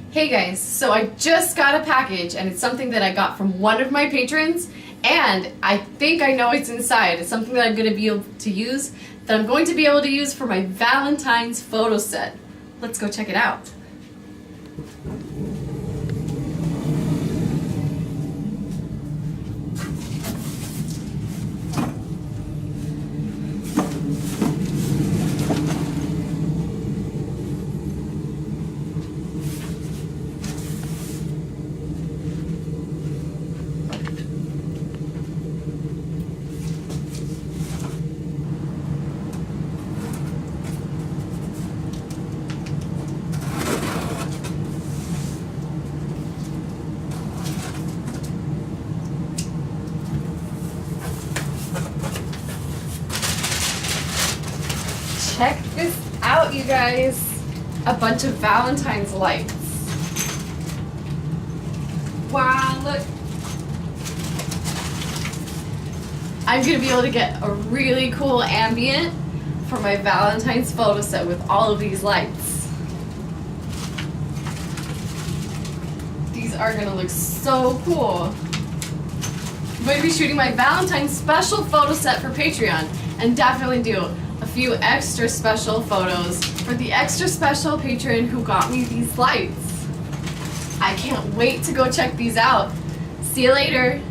Hey guys, so I just got a package and it's something that I got from one of my patrons and I think I know what's inside. It's something that I'm going to be able to use, that I'm going to be able to use for my Valentine's photo set. Let's go check it out. Check this out, you guys. A bunch of Valentine's lights. Wow, look. I'm gonna be able to get a really cool ambient for my Valentine's photo set with all of these lights. These are gonna look so cool. I'm going to be shooting my Valentine's special photo set for Patreon and definitely do a few extra special photos for the extra special patron who got me these lights. I can't wait to go check these out. See you later.